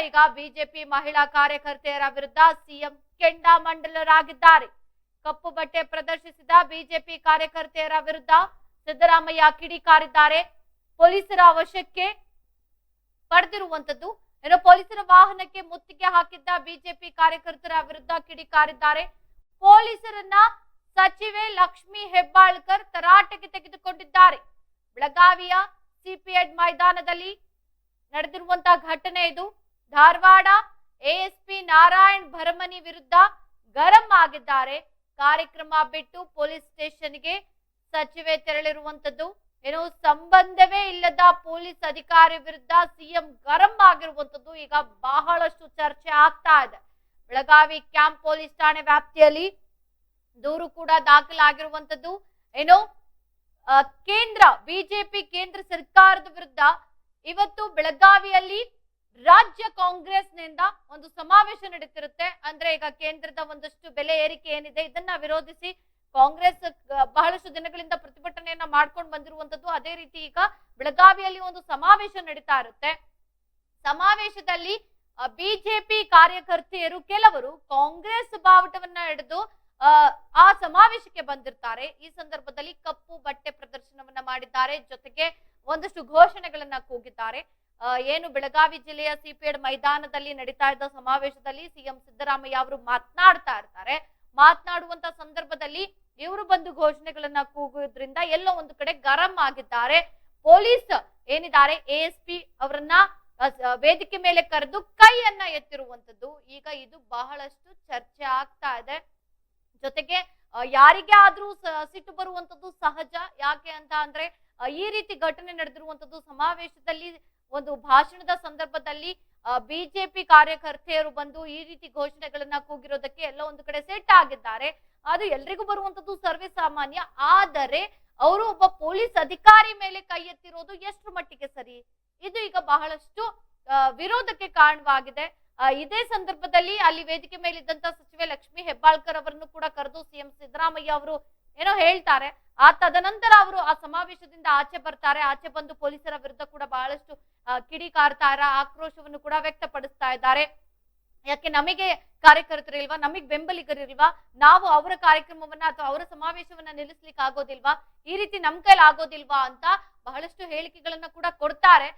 ಈಗ ಬಿಜೆಪಿ ಮಹಿಳಾ ಕಾರ್ಯಕರ್ತೆಯರ ವಿರುದ್ಧ ಸಿಎಂ ಕೆಂಡಾಮಂಡಲರಾಗಿದ್ದಾರೆ. ಕಪ್ಪು ಬಟ್ಟೆ ಪ್ರದರ್ಶಿಸಿದ ಬಿಜೆಪಿ ಕಾರ್ಯಕರ್ತೆಯರ ವಿರುದ್ಧ ಸಿದ್ದರಾಮಯ್ಯ ಕಿಡಿಕಾರಿದ್ದಾರೆ. ಪೊಲೀಸರ ವಶಕ್ಕೆ ಪಡೆದಿರುವಂತದ್ದು. ಇನ್ನು ಪೊಲೀಸರ ವಾಹನಕ್ಕೆ ಮುತ್ತಿಗೆ ಹಾಕಿದ್ದ ಬಿಜೆಪಿ ಕಾರ್ಯಕರ್ತರ ವಿರುದ್ಧ ಕಿಡಿಕಾರಿದ್ದಾರೆ. ಪೊಲೀಸರನ್ನ ಸಚಿವೆ ಲಕ್ಷ್ಮಿ ಹೆಬ್ಬಾಳ್ಕರ್ ತರಾಟೆಗೆ ತೆಗೆದುಕೊಂಡಿದ್ದಾರೆ. ಬೆಳಗಾವಿಯ ಸಿಪಿಎಡ್ ಮೈದಾನದಲ್ಲಿ ನಡೆದಿರುವಂತಹ ಘಟನೆ ಇದು. ಧಾರವಾಡ ಎಎಸ್ಪಿ ನಾರಾಯಣ್ ಭರಮನಿ ವಿರುದ್ಧ ಗರಂ ಆಗಿದ್ದಾರೆ. ಕಾರ್ಯಕ್ರಮ ಬಿಟ್ಟು ಪೊಲೀಸ್ ಸ್ಟೇಷನ್ಗೆ ಸಚಿವೆ ತೆರಳಿರುವಂತದ್ದು. ಏನು ಸಂಬಂಧವೇ ಇಲ್ಲದ ಪೊಲೀಸ್ ಅಧಿಕಾರಿ ವಿರುದ್ಧ ಸಿಎಂ ಗರಂ ಆಗಿರುವಂತದ್ದು ಈಗ ಬಹಳಷ್ಟು ಚರ್ಚೆ ಆಗ್ತಾ ಇದೆ. ಬೆಳಗಾವಿ ಕ್ಯಾಂಪ್ ಪೊಲೀಸ್ ಠಾಣೆ ವ್ಯಾಪ್ತಿಯಲ್ಲಿ ದೂರು ಕೂಡ ದಾಖಲಾಗಿರುವಂತದ್ದು. ಏನು ಕೇಂದ್ರ ಬಿಜೆಪಿ ಕೇಂದ್ರ ಸರ್ಕಾರದ ವಿರುದ್ಧ ಇವತ್ತು ಬೆಳಗಾವಿಯಲ್ಲಿ ರಾಜ್ಯ ಕಾಂಗ್ರೆಸ್ನಿಂದ ಒಂದು ಸಮಾವೇಶ ನಡೀತಿರುತ್ತೆ. ಅಂದ್ರೆ ಈಗ ಕೇಂದ್ರದ ಒಂದಷ್ಟು ಬೆಲೆ ಏರಿಕೆ ಏನಿದೆ ಇದನ್ನ ವಿರೋಧಿಸಿ ಕಾಂಗ್ರೆಸ್ ಬಹಳಷ್ಟು ದಿನಗಳಿಂದ ಪ್ರತಿಭಟನೆಯನ್ನ ಮಾಡ್ಕೊಂಡು ಬಂದಿರುವಂತದ್ದು. ಅದೇ ರೀತಿ ಈಗ ಬೆಳಗಾವಿಯಲ್ಲಿ ಒಂದು ಸಮಾವೇಶ ನಡೀತಾ ಇರುತ್ತೆ. ಸಮಾವೇಶದಲ್ಲಿ ಬಿಜೆಪಿ ಕಾರ್ಯಕರ್ತೆಯರು ಕೆಲವರು ಕಾಂಗ್ರೆಸ್ ಬಾವುಟವನ್ನ ಹಿಡಿದು ಆ ಸಮಾವೇಶಕ್ಕೆ ಬಂದಿರ್ತಾರೆ. ಈ ಸಂದರ್ಭದಲ್ಲಿ ಕಪ್ಪು ಬಟ್ಟೆ ಪ್ರದರ್ಶನವನ್ನ ಮಾಡಿದ್ದಾರೆ. ಜೊತೆಗೆ ಒಂದಷ್ಟು ಘೋಷಣೆಗಳನ್ನ ಕೂಗಿದ್ದಾರೆ. ಏನು ಬೆಳಗಾವಿ ಜಿಲ್ಲೆಯ ಸಿಪಿಎಡ್ ಮೈದಾನದಲ್ಲಿ ನಡೀತಾ ಇದ್ದ ಸಮಾವೇಶದಲ್ಲಿ ಸಿಎಂ ಸಿದ್ದರಾಮಯ್ಯ ಅವರು ಮಾತನಾಡ್ತಾ ಇರ್ತಾರೆ. ಮಾತನಾಡುವಂತ ಸಂದರ್ಭದಲ್ಲಿ ಇವರು ಬಂದು ಘೋಷಣೆಗಳನ್ನ ಕೂಗುವುದರಿಂದ ಎಲ್ಲೋ ಒಂದು ಕಡೆ ಗರಂ ಆಗಿದ್ದಾರೆ. ಪೊಲೀಸ್ ಏನಿದ್ದಾರೆ ಎಎಸ್ಪಿ ಅವರನ್ನ ವೇದಿಕೆ ಮೇಲೆ ಕರೆದು ಕೈಯನ್ನ ಎತ್ತಿರುವಂತದ್ದು ಈಗ ಇದು ಬಹಳಷ್ಟು ಚರ್ಚೆ ಆಗ್ತಾ ಇದೆ. ಜೊತೆಗೆ ಯಾರಿಗೆ ಆದ್ರೂ ಸಿಟ್ಟು ಬರುವಂತದ್ದು ಸಹಜ. ಯಾಕೆ ಅಂತ ಅಂದ್ರೆ ಈ ರೀತಿ ಘಟನೆ ನಡೆದಿರುವಂತದ್ದು ಸಮಾವೇಶದಲ್ಲಿ ಒಂದು ಭಾಷಣದ ಸಂದರ್ಭದಲ್ಲಿ ಬಿಜೆಪಿ ಕಾರ್ಯಕರ್ತೆಯರು ಬಂದು ಈ ರೀತಿ ಘೋಷಣೆಗಳನ್ನ ಕೂಗಿರೋದಕ್ಕೆ ಎಲ್ಲ ಒಂದು ಕಡೆ ಸೆಟ್ ಆಗಿದ್ದಾರೆ. ಅದು ಎಲ್ರಿಗೂ ಬರುವಂತದ್ದು ಸರ್ವೇ ಸಾಮಾನ್ಯ. ಆದರೆ ಅವರು ಒಬ್ಬ ಪೊಲೀಸ್ ಅಧಿಕಾರಿ ಮೇಲೆ ಕೈ ಎತ್ತಿರೋದು ಎಷ್ಟು ಮಟ್ಟಿಗೆ ಸರಿ, ಇದು ಈಗ ಬಹಳಷ್ಟು ವಿರೋಧಕ್ಕೆ ಕಾರಣವಾಗಿದೆ. ಇದೇ ಸಂದರ್ಭದಲ್ಲಿ ಅಲ್ಲಿ ವೇದಿಕೆ ಮೇಲಿದ್ದಂತ ಸಚಿವೆ ಲಕ್ಷ್ಮಿ ಹೆಬ್ಬಾಳ್ಕರ್ ಅವರನ್ನು ಕೂಡ ಕರೆದು ಸಿಎಂ ಸಿದ್ದರಾಮಯ್ಯ ಅವರು ಏನೋ ಹೇಳ್ತಾರೆ. ತದನಂತರ ಅವರು ಆ ಸಮಾವೇಶದಿಂದ ಆಚೆ ಬರ್ತಾರೆ. ಆಚೆ ಬಂದು ಪೊಲೀಸರ ವಿರುದ್ಧ ಕೂಡ ಬಹಳಷ್ಟು ಕಿಡಿಕಾರ್ತಾರ ಆಕ್ರೋಶವನ್ನು ಕೂಡ ವ್ಯಕ್ತಪಡಿಸ್ತಾ ಇದ್ದಾರೆ. ಯಾಕೆ ನಮಗೆ ಕಾರ್ಯಕರ್ತರಿಲ್ವಾ, ನಮಗ್ ಬೆಂಬಲಿಗರಿಲ್ವಾ, ನಾವು ಅವರ ಕಾರ್ಯಕ್ರಮವನ್ನ ಅಥವಾ ಅವರ ಸಮಾವೇಶವನ್ನ ನಿಲ್ಲಿಸ್ಲಿಕ್ಕೆ ಆಗೋದಿಲ್ವಾ, ಈ ರೀತಿ ನಮ್ ಕೈಲಿ ಆಗೋದಿಲ್ವಾ ಅಂತ ಬಹಳಷ್ಟು ಹೇಳಿಕೆಗಳನ್ನ ಕೂಡ ಕೊಡ್ತಾರೆ.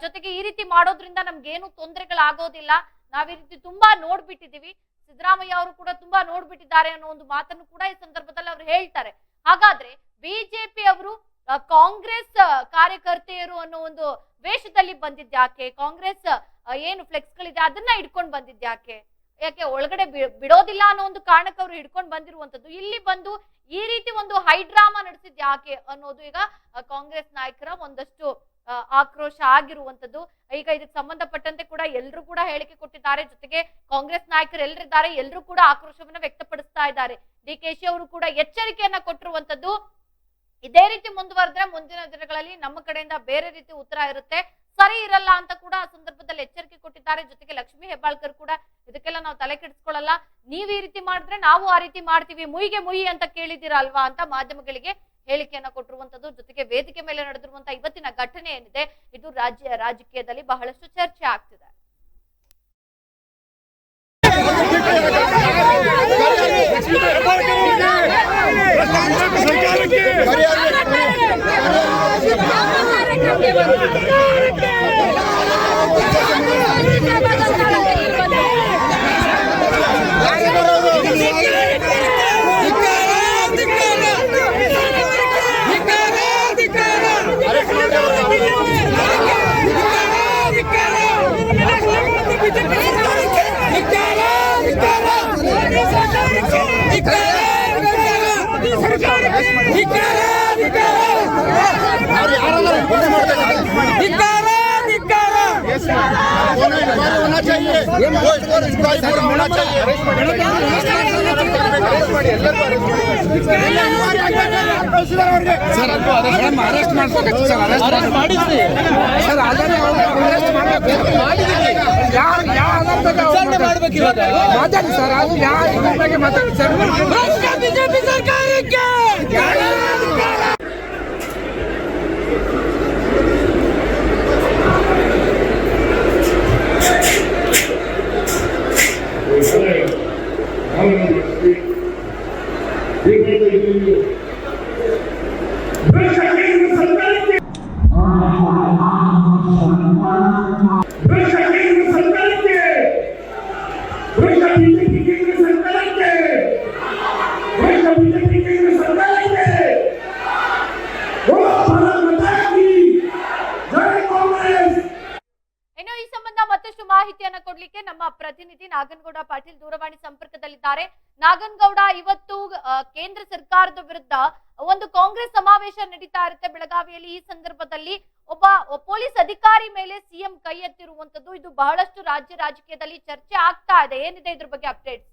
ಜೊತೆಗೆ ಈ ರೀತಿ ಮಾಡೋದ್ರಿಂದ ನಮ್ಗೇನು ತೊಂದರೆಗಳಾಗೋದಿಲ್ಲ, ನಾವ್ ಈ ರೀತಿ ತುಂಬಾ ನೋಡ್ಬಿಟ್ಟಿದೀವಿ, ಸಿದ್ದರಾಮಯ್ಯ ಅವರು ಕೂಡ ತುಂಬಾ ನೋಡ್ಬಿಟ್ಟಿದ್ದಾರೆ ಅನ್ನೋ ಒಂದು ಮಾತನ್ನು ಕೂಡ ಈ ಸಂದರ್ಭದಲ್ಲಿ ಅವ್ರು ಹೇಳ್ತಾರೆ. ಹಾಗಾದ್ರೆ ಬಿಜೆಪಿ ಅವರು ಕಾಂಗ್ರೆಸ್ ಕಾರ್ಯಕರ್ತೆಯರು ಅನ್ನೋ ಒಂದು ವೇಷದಲ್ಲಿ ಬಂದಿದ್ಯಾಕೆ, ಕಾಂಗ್ರೆಸ್ ಏನು ಫ್ಲೆಕ್ಸ್ ಗಳಿದೆ ಅದನ್ನ ಹಿಡ್ಕೊಂಡು ಬಂದಿದ್ಯಾಕೆ, ಯಾಕೆ ಒಳಗಡೆ ಬಿಡೋದಿಲ್ಲ ಅನ್ನೋ ಒಂದು ಕಾರಣಕ್ಕೆ ಅವ್ರು ಹಿಡ್ಕೊಂಡು ಬಂದಿರುವಂತದ್ದು. ಇಲ್ಲಿ ಬಂದು ಈ ರೀತಿ ಒಂದು ಹೈಡ್ರಾಮಾ ನಡೆಸಿದ್ಯಾಕೆ ಅನ್ನೋದು ಈಗ ಕಾಂಗ್ರೆಸ್ ನಾಯಕರ ಒಂದಷ್ಟು ಆಕ್ರೋಶ ಆಗಿರುವಂತದ್ದು. ಈಗ ಇದಕ್ಕೆ ಸಂಬಂಧಪಟ್ಟಂತೆ ಕೂಡ ಎಲ್ಲರೂ ಕೂಡ ಹೇಳಿಕೆ ಕೊಟ್ಟಿದ್ದಾರೆ. ಜೊತೆಗೆ ಕಾಂಗ್ರೆಸ್ ನಾಯಕರು ಎಲ್ಲರಿದ್ದಾರೆ, ಎಲ್ಲರೂ ಕೂಡ ಆಕ್ರೋಶವನ್ನ ವ್ಯಕ್ತಪಡಿಸ್ತಾ ಇದ್ದಾರೆ. ಡಿಕೆಶಿ ಅವರು ಕೂಡ ಎಚ್ಚರಿಕೆಯನ್ನ ಕೊಟ್ಟಿರುವಂತದ್ದು. ಇದೇ ರೀತಿ ಮುಂದುವರೆದ್ರೆ ಮುಂದಿನ ದಿನಗಳಲ್ಲಿ ನಮ್ಮ ಕಡೆಯಿಂದ ಬೇರೆ ರೀತಿ ಉತ್ತರ ಇರುತ್ತೆ, ಸರಿ ಇರಲ್ಲ ಅಂತ ಕೂಡ ಆ ಸಂದರ್ಭದಲ್ಲಿ ಎಚ್ಚರಿಕೆ ಕೊಟ್ಟಿದ್ದಾರೆ. ಜೊತೆಗೆ ಲಕ್ಷ್ಮಿ ಹೆಬ್ಬಾಳ್ಕರ್ ಕೂಡ ಇದಕ್ಕೆಲ್ಲ ನಾವು ತಲೆ ಕೆಡಿಸ್ಕೊಳ್ಳಲ್ಲ, ನೀವ್ ಈ ರೀತಿ ಮಾಡಿದ್ರೆ ನಾವು ಆ ರೀತಿ ಮಾಡ್ತೀವಿ, ಮುಯಿಗೆ ಮುಯಿ ಅಂತ ಕೇಳಿದ್ದೀರಾ ಅಲ್ವಾ ಅಂತ ಮಾಧ್ಯಮಗಳಿಗೆ ಹೇಳಿಕೆಯನ್ನ ಕೊಟ್ಟಿರುವಂತದ್ದು. ಜೊತೆಗೆ ವೇದಿಕೆ ಮೇಲೆ ನಡೆದಿರುವಂತಹ ಇವತ್ತಿನ ಘಟನೆ ಏನಿದೆ ಇದು ರಾಜಕೀಯದಲ್ಲಿ ಬಹಳಷ್ಟು ಚರ್ಚೆ ಆಗ್ತಿದೆ. होना चाहिए, होना चाहिए। सर अरेस्ट ಮಾಡಬೇಕು ಸರ್, ಅರೆಸ್ಟ್ ಮಾಡಿದ್ರಿ ಸರ್, ಆಲ್ರೆಡಿ ಅರೆಸ್ಟ್ ಮಾಡಬೇಕು, ಯಾವ ಆಧಾರದಲ್ಲಿ ಮಾಡಬೇಕು ಇವಾಗ ಮಾತಾಡಿ ಸರ್, ಅದು ಯಾವ ಬಗ್ಗೆ ಮಾತಾಡಿ ಸರ್. ಬಿಜೆಪಿ ಸರ್ಕಾರಕ್ಕೆ ಇನ್ನು ಈ ಸಂಬಂಧ ಮತ್ತಷ್ಟು ಮಾಹಿತಿಯನ್ನ ಕೊಡ್ಲಿಕ್ಕೆ ನಮ್ಮ ಪ್ರತಿನಿಧಿ ನಾಗನಗೌಡ ಪಾಟೀಲ್ ದೂರವಾಣಿ ಸಂಪರ್ಕದಲ್ಲಿದ್ದಾರೆ. ನಾಗನಗೌಡ, ಇವತ್ತು ಕೇಂದ್ರ ಸರ್ಕಾರದ ವಿರುದ್ಧ ಒಂದು ಕಾಂಗ್ರೆಸ್ ಸಮಾವೇಶ ನಡೀತಾ ಇರುತ್ತೆ ಬೆಳಗಾವಿಯಲ್ಲಿ. ಈ ಸಂದರ್ಭದಲ್ಲಿ ಒಬ್ಬ ಪೊಲೀಸ್ ಅಧಿಕಾರಿ ಮೇಲೆ ಸಿಎಂ ಕೈ ಎತ್ತಿರುವಂತದ್ದು ಇದು ಬಹಳಷ್ಟು ರಾಜಕೀಯದಲ್ಲಿ ಚರ್ಚೆ ಆಗ್ತಾ ಇದೆ. ಏನಿದೆ ಇದ್ರ ಬಗ್ಗೆ ಅಪ್ಡೇಟ್?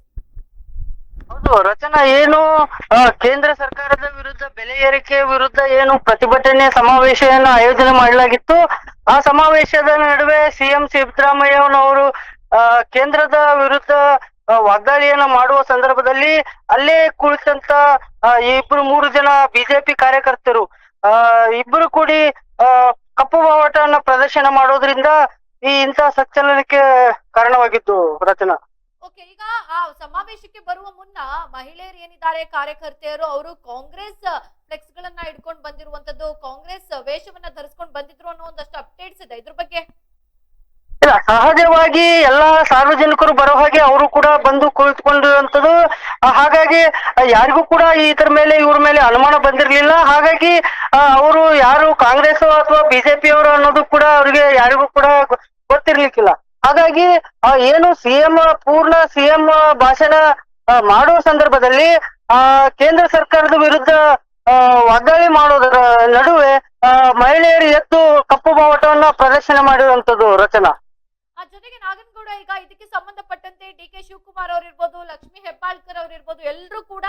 ಹೌದು ರಚನಾ, ಏನು ಕೇಂದ್ರ ಸರ್ಕಾರದ ವಿರುದ್ಧ ಬೆಲೆ ಏರಿಕೆ ವಿರುದ್ಧ ಏನು ಪ್ರತಿಭಟನೆ ಸಮಾವೇಶವನ್ನು ಆಯೋಜನೆ ಮಾಡಲಾಗಿತ್ತು. ಆ ಸಮಾವೇಶದ ನಡುವೆ ಸಿಎಂ ಸಿದ್ದರಾಮಯ್ಯನವರು ಕೇಂದ್ರದ ವಿರುದ್ಧ ವಾಗ್ದಾಳಿಯನ್ನ ಮಾಡುವ ಸಂದರ್ಭದಲ್ಲಿ ಅಲ್ಲೇ ಕುಳಿತಂತ ಇಬ್ರು 3 ಜನ ಬಿಜೆಪಿ ಕಾರ್ಯಕರ್ತರು ಇಬ್ರು ಕೂಡಿ ಕಪ್ಪು ಬಾವುಟವನ್ನ ಪ್ರದರ್ಶನ ಮಾಡೋದ್ರಿಂದ ಇಂತಹ ಸಂಚಲನಕ್ಕೆ ಕಾರಣವಾಗಿತ್ತು ರಚನಾ. ಓಕೆ, ಈಗ ಆ ಸಮಾವೇಶಕ್ಕೆ ಬರುವ ಮುನ್ನ ಮಹಿಳೆಯರು ಏನಿದ್ದಾರೆ ಕಾರ್ಯಕರ್ತೆಯರು, ಅವರು ಕಾಂಗ್ರೆಸ್ ಫ್ಲೆಕ್ಸ್ ಗಳನ್ನ ಹಿಡ್ಕೊಂಡು ಬಂದಿರುವಂತದ್ದು, ಕಾಂಗ್ರೆಸ್ ವೇಷವನ್ನ ಧರಿಸ್ಕೊಂಡು ಬಂದಿದ್ರು ಅನ್ನೋ ಒಂದಷ್ಟು ಅಪ್ಡೇಟ್ಸ್ ಇದೆ. ಇದ್ರ ಬಗ್ಗೆ ಇಲ್ಲ, ಸಹಜವಾಗಿ ಎಲ್ಲಾ ಸಾರ್ವಜನಿಕರು ಬರೋ ಹಾಗೆ ಅವರು ಕೂಡ ಬಂದು ಕುಳಿತುಕೊಂಡಿರುವಂತದ್ದು. ಹಾಗಾಗಿ ಯಾರಿಗೂ ಕೂಡ ಇದ್ರ ಮೇಲೆ ಇವ್ರ ಮೇಲೆ ಅನುಮಾನ ಬಂದಿರ್ಲಿಲ್ಲ. ಹಾಗಾಗಿ ಅವರು ಯಾರು ಕಾಂಗ್ರೆಸ್ ಅಥವಾ ಬಿಜೆಪಿ ಅವರು ಅನ್ನೋದು ಕೂಡ ಅವ್ರಿಗೆ ಯಾರಿಗೂ ಕೂಡ ಗೊತ್ತಿರ್ಲಿಕ್ಕಿಲ್ಲ. ಹಾಗಾಗಿ ಏನು ಪೂರ್ಣ ಸಿಎಂ ಭಾಷಣ ಮಾಡುವ ಸಂದರ್ಭದಲ್ಲಿ ಕೇಂದ್ರ ಸರ್ಕಾರದ ವಿರುದ್ಧ ವಾಗ್ದಾಳಿ ಮಾಡೋದರ ನಡುವೆ ಮಹಿಳೆಯರು ಎದ್ದು ಕಪ್ಪು ಬಾವುಟವನ್ನ ಪ್ರದರ್ಶನ ಮಾಡಿರುವಂತದ್ದು ರಚನಾ. ಜೊತೆಗೆ ನಾಗನಗೌಡ, ಈಗ ಇದಕ್ಕೆ ಸಂಬಂಧಪಟ್ಟಂತೆ ಡಿ.ಕೆ. ಶಿವಕುಮಾರ್ ಅವರಿರ್ಬೋದು, ಲಕ್ಷ್ಮೀ ಹೆಬ್ಬಾಳ್ಕರ್ ಅವರಿರ್ಬೋದು, ಎಲ್ಲರೂ ಕೂಡ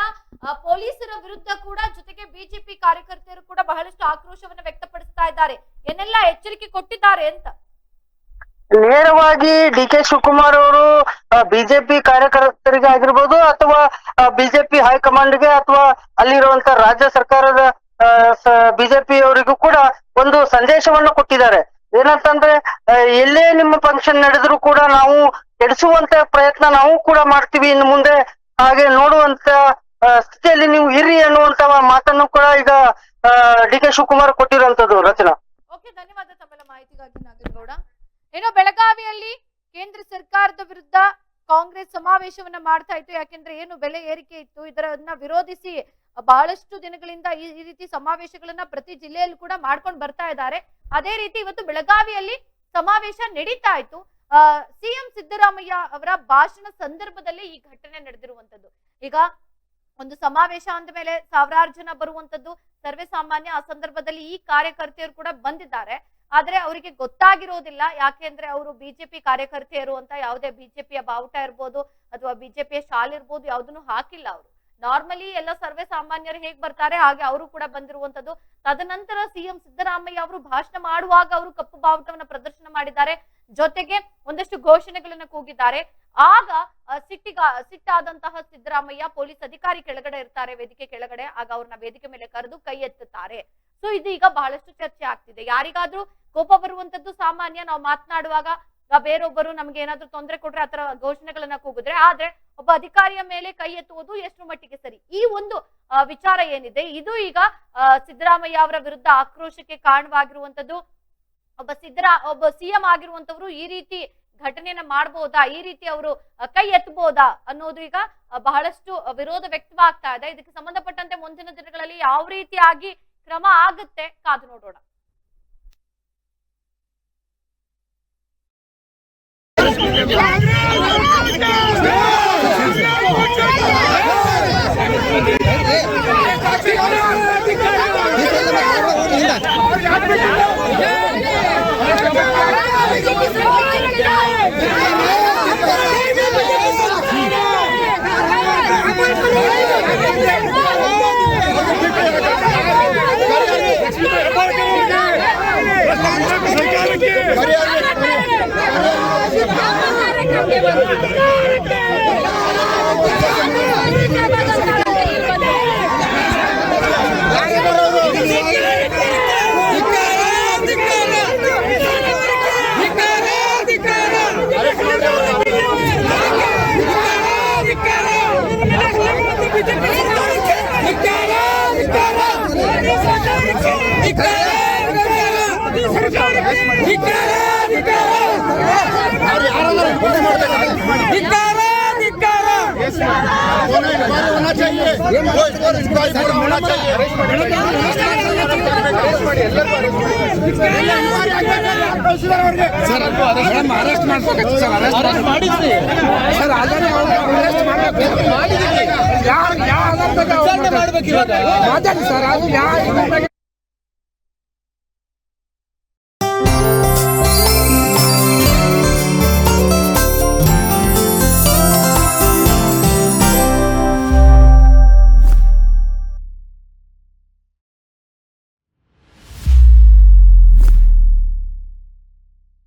ಪೊಲೀಸರ ವಿರುದ್ಧ ಕೂಡ, ಜೊತೆಗೆ ಬಿಜೆಪಿ ಕಾರ್ಯಕರ್ತರು ಕೂಡ ಬಹಳಷ್ಟು ಆಕ್ರೋಶವನ್ನ ವ್ಯಕ್ತಪಡಿಸ್ತಾ ಇದ್ದಾರೆ. ಏನೆಲ್ಲ ಎಚ್ಚರಿಕೆ ಕೊಟ್ಟಿದ್ದಾರೆ ಅಂತ? ನೇರವಾಗಿ ಡಿ.ಕೆ. ಶಿವಕುಮಾರ್ ಅವರು ಬಿಜೆಪಿ ಕಾರ್ಯಕರ್ತರಿಗೆ ಆಗಿರ್ಬೋದು ಅಥವಾ ಬಿಜೆಪಿ ಹೈಕಮಾಂಡ್ಗೆ ಅಥವಾ ಅಲ್ಲಿರುವಂತ ರಾಜ್ಯ ಸರ್ಕಾರದ ಬಿಜೆಪಿ ಅವರಿಗೂ ಕೂಡ ಒಂದು ಸಂದೇಶವನ್ನು ಕೊಟ್ಟಿದ್ದಾರೆ. ಏನಂತಂದ್ರೆ, ಎಲ್ಲೇ ನಿಮ್ಮ ಫಂಕ್ಷನ್ ನಡೆದ್ರು ಕೂಡ ನಾವು ಕೆಡಿಸುವಂತ ಪ್ರಯತ್ನ ನಾವು ಕೂಡ ಮಾಡ್ತೀವಿ ಇನ್ನು ಮುಂದೆ, ಹಾಗೆ ನೋಡುವಂತ ಸ್ಥಿತಿಯಲ್ಲಿ ನೀವು ಇರ್ರಿ ಅನ್ನುವಂತ ಮಾತನ್ನು ಕೂಡ ಈಗ ಡಿ.ಕೆ. ಶಿವಕುಮಾರ್ ಕೊಟ್ಟಿರುವಂತದ್ದು ರಚನಾ. ಓಕೆ, ಧನ್ಯವಾದ ತಮ್ಮೆಲ್ಲ ಮಾಹಿತಿಗಾಗಿ ನಾಗನಗೌಡ. ಏನೋ ಬೆಳಗಾವಿಯಲ್ಲಿ ಕೇಂದ್ರ ಸರ್ಕಾರದ ವಿರುದ್ಧ ಕಾಂಗ್ರೆಸ್ ಸಮಾವೇಶವನ್ನ ಮಾಡ್ತಾ ಇತ್ತು. ಯಾಕೆಂದ್ರೆ ಏನು ಬೆಲೆ ಏರಿಕೆ ಇತ್ತು, ಇದರನ್ನ ವಿರೋಧಿಸಿ ಬಹಳಷ್ಟು ದಿನಗಳಿಂದ ಈ ರೀತಿ ಸಮಾವೇಶಗಳನ್ನ ಪ್ರತಿ ಜಿಲ್ಲೆಯಲ್ಲೂ ಕೂಡ ಮಾಡ್ಕೊಂಡು ಬರ್ತಾ ಇದ್ದಾರೆ. ಅದೇ ರೀತಿ ಇವತ್ತು ಬೆಳಗಾವಿಯಲ್ಲಿ ಸಮಾವೇಶ ನಡೀತಾ ಇತ್ತು. ಸಿಎಂ ಸಿದ್ದರಾಮಯ್ಯ ಅವರ ಭಾಷಣ ಸಂದರ್ಭದಲ್ಲಿ ಈ ಘಟನೆ ನಡೆದಿರುವಂತದ್ದು. ಈಗ ಒಂದು ಸಮಾವೇಶ ಅಂದ ಮೇಲೆ ಸಾವಿರಾರು ಜನ ಬರುವಂತದ್ದು ಸರ್ವೇ ಸಾಮಾನ್ಯ. ಆ ಸಂದರ್ಭದಲ್ಲಿ ಈ ಕಾರ್ಯಕರ್ತೆಯರು ಕೂಡ ಬಂದಿದ್ದಾರೆ. ಆದ್ರೆ ಅವರಿಗೆ ಗೊತ್ತಾಗಿರೋದಿಲ್ಲ, ಯಾಕೆಂದ್ರೆ ಅವರು ಬಿಜೆಪಿ ಕಾರ್ಯಕರ್ತೆಯರು ಅಂತ ಯಾವುದೇ ಬಿಜೆಪಿಯ ಬಾವುಟ ಇರ್ಬೋದು ಅಥವಾ ಬಿಜೆಪಿಯ ಶಾಲ್ ಇರ್ಬೋದು ಯಾವುದನ್ನು ಹಾಕಿಲ್ಲ. ಅವರು ನಾರ್ಮಲಿ ಎಲ್ಲ ಸರ್ವೇ ಸಾಮಾನ್ಯರು ಹೇಗ್ ಬರ್ತಾರೆ ಹಾಗೆ ಅವರು ಕೂಡ ಬಂದಿರುವಂತದ್ದು. ತದನಂತರ ಸಿಎಂ ಸಿದ್ದರಾಮಯ್ಯ ಅವರು ಭಾಷಣ ಮಾಡುವಾಗ ಅವರು ಕಪ್ಪು ಬಾವುಟವನ್ನ ಪ್ರದರ್ಶನ ಮಾಡಿದ್ದಾರೆ, ಜೊತೆಗೆ ಒಂದಷ್ಟು ಘೋಷಣೆಗಳನ್ನ ಕೂಗಿದ್ದಾರೆ. ಆಗ ಸಿಟ್ಟಾದಂತಹ ಸಿದ್ದರಾಮಯ್ಯ ಪೊಲೀಸ್ ಅಧಿಕಾರಿ ಕೆಳಗಡೆ ಇರ್ತಾರೆ, ವೇದಿಕೆ ಕೆಳಗಡೆ, ಆಗ ಅವ್ರನ್ನ ವೇದಿಕೆ ಮೇಲೆ ಕರೆದು ಕೈ ಎತ್ತುತ್ತಾರೆ. ಸೊ ಇದು ಈಗ ಬಹಳಷ್ಟು ಚರ್ಚೆ ಆಗ್ತಿದೆ. ಯಾರಿಗಾದ್ರೂ ಕೋಪ ಬರುವಂತದ್ದು ಸಾಮಾನ್ಯ. ನಾವು ಮಾತನಾಡುವಾಗ ಬೇರೊಬ್ಬರು ನಮ್ಗೆ ಏನಾದ್ರೂ ತೊಂದರೆ ಕೊಟ್ರೆ ಆತರ ಘೋಷಣೆಗಳನ್ನ ಕೂಗಿದ್ರೆ, ಆದ್ರೆ ಒಬ್ಬ ಅಧಿಕಾರಿಯ ಮೇಲೆ ಕೈ ಎತ್ತುವುದು ಎಷ್ಟು ಮಟ್ಟಿಗೆ ಸರಿ? ಈ ಒಂದು ವಿಚಾರ ಏನಿದೆ ಇದು ಈಗ ಸಿದ್ದರಾಮಯ್ಯ ಅವರ ವಿರುದ್ಧ ಆಕ್ರೋಶಕ್ಕೆ ಕಾರಣವಾಗಿರುವಂತದ್ದು. ಒಬ್ಬ ಸಿಎಂ ಆಗಿರುವಂತವ್ರು ಈ ರೀತಿ ಘಟನೆಯನ್ನ ಮಾಡಬಹುದಾ, ಈ ರೀತಿ ಅವರು ಕೈ ಎತ್ತಬಹುದಾ ಅನ್ನೋದು ಈಗ ಬಹಳಷ್ಟು ವಿರೋಧ ವ್ಯಕ್ತವಾಗ್ತಾ ಇದೆ. ಇದಕ್ಕೆ ಸಂಬಂಧಪಟ್ಟಂತೆ ಮುಂದಿನ ದಿನಗಳಲ್ಲಿ ಯಾವ ರೀತಿಯಾಗಿ ಕ್ರಮ ಆಗುತ್ತೆ ಕಾದು ನೋಡೋಣ. ಅರೆಸ್ಟ್ ಮಾಡ್ಬೇಕು ಸರ್, ಅದನ್ನೇ ಅರೆಸ್ಟ್ ಮಾಡಬೇಕು. ಯಾವ ಮಾತಾಡಿ ಸರ್, ಅದು ಯಾವ